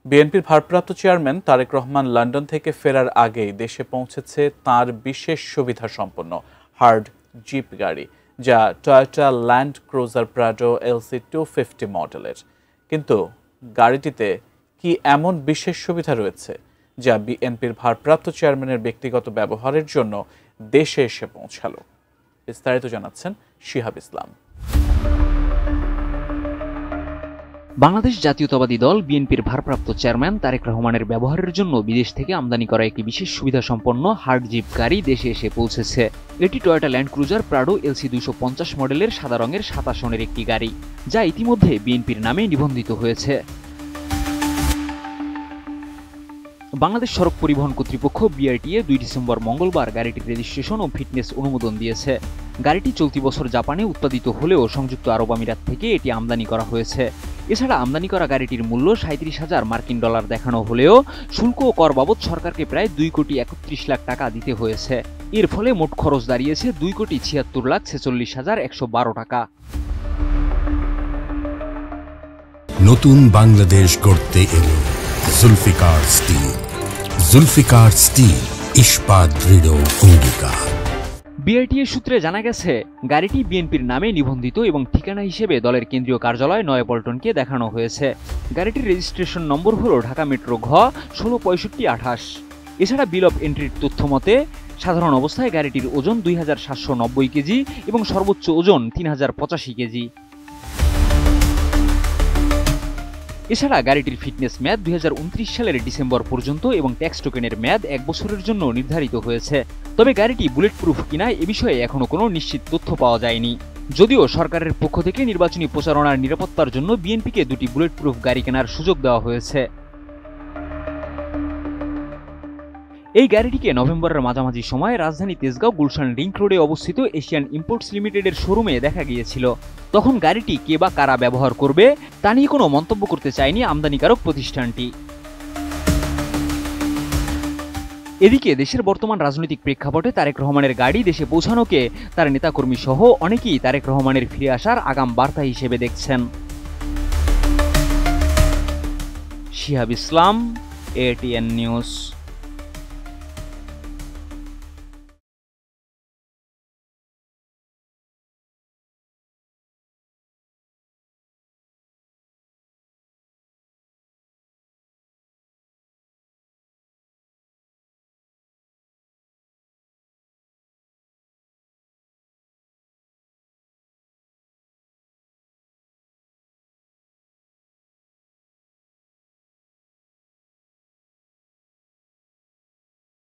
বিএনপির ভারপ্রাপ্ত chairman Tarique Rahman London থেকে ফেরার আগেই দেশে পৌঁছেছে তার বিশেষ সুবিধা সম্পন্ন হার্ড জিপ গাড়ি, যা Toyota land cruiser Prado LC 250 মডেলের। কিন্তু গাড়িটিতে কি এমন বিশেষ সুবিধা রয়েছে যা বিএনপির ভারপ্রাপ্ত চেয়ারম্যানের ব্যক্তিগত ব্যবহারের জন্য দেশে এসে পৌঁছালো? বিস্তারিত জানাচ্ছেন শিহাব ইসলাম। বাংলাদেশ জাতীয়তাবাদী দল বিএনপির ভারপ্রাপ্ত চেয়ারম্যান তারেক রহমানের ব্যবহারের জন্য বিদেশ থেকে আমদানি করা একটি বিশেষ সুবিধা সম্পন্ন হার্ড জিপ গাড়ি দেশে এসে পৌঁছেছে। এটি Toyota land cruiser Prado LC 250 মডেলের সাদা রঙের 27 সনের একটি গাড়ি, যা ইতিমধ্যে বিএনপির নামে নিবন্ধিত হয়েছে। বাংলাদেশ সড়ক পরিবহন কর্তৃপক্ষ বিআরটিএ 2 ডিসেম্বর মঙ্গলবার গাড়িটির রেজিস্ট্রেশন ও ফিটনেস অনুমোদন দিয়েছে। গাড়িটি চলতি বছর জাপানে উৎপাদিত হলেও সংযুক্ত আরব আমিরাত থেকে এটি আমদানি করা হয়েছে। এছাড়া আমদানি করা গাড়িটির মূল্য 37,000 মার্কিন ডলার দেখানো হলেও শুল্ক ও কর বাবদ সরকারকে প্রায় 2,31 লাখ টাকা দিতে হয়েছে। এর ফলে মোট খরচ দাঁড়িয়েছে 2,76,46,112 টাকা। নতুন বাংলাদেশ গড়তে এলো জুলফিকার স্টিল। জুলফিকার স্টিল, ইস্পাত দৃঢ় অঙ্গীকার। বিআরটিএ সূত্রে জানা গেছে, গাড়িটি বিএনপির নামে নিবন্ধিত এবং ঠিকানা হিসেবে দলের কেন্দ্রীয় কার্যালয় নয়াপল্টনকে দেখানো হয়েছে। গাড়িটির রেজিস্ট্রেশন নম্বর হল ঢাকা মেট্রো ঘ 166528। এছাড়া বিল অফ এন্ট্রির তথ্য মতে সাধারণ অবস্থায় গাড়িটির ওজন 2790 কেজি এবং সর্বোচ্চ ওজন 3085 কেজি। এছাড়া গাড়িটির ফিটনেস মেয়াদ 2029 সালের ডিসেম্বর পর্যন্ত এবং ট্যাক্স টোকেনের মেয়াদ 1 বছরের জন্য নির্ধারিত হয়েছে। তবে গাড়িটি বুলেট প্রুফ কিনা এ বিষয়ে এখনো কোনো নিশ্চিত তথ্য পাওয়া যায়নি। যদিও সরকারের পক্ষ থেকে নির্বাচনী প্রচারণার নিরাপত্তার জন্য বিএনপিকে 2টি বুলেট প্রুফ গাড়ি কেনার সুযোগ দেওয়া হয়েছে। এই গাড়িটিকে নভেম্বরের মাঝামাঝি সময়ে রাজধানী তেজগাঁও গুলশান লিংক রোডে অবস্থিত এশিয়ান ইম্পোর্টস লিমিটেডের শোরুমে দেখা গিয়েছিল। তখন গাড়িটি কে বা কারা ব্যবহার করবে তা নিয়ে কোনো মন্তব্য করতে চায়নি আমদানিকারক প্রতিষ্ঠানটি। এদিকে দেশের বর্তমান রাজনৈতিক প্রেক্ষাপটে তারেক রহমানের গাড়ি দেশে পৌঁছানোকে তার নেতাকর্মী সহ অনেকেই তারেক রহমানের ফিরে আসার আগাম বার্তা হিসেবে দেখছেন। শিহাব ইসলাম, এটিএন নিউজ।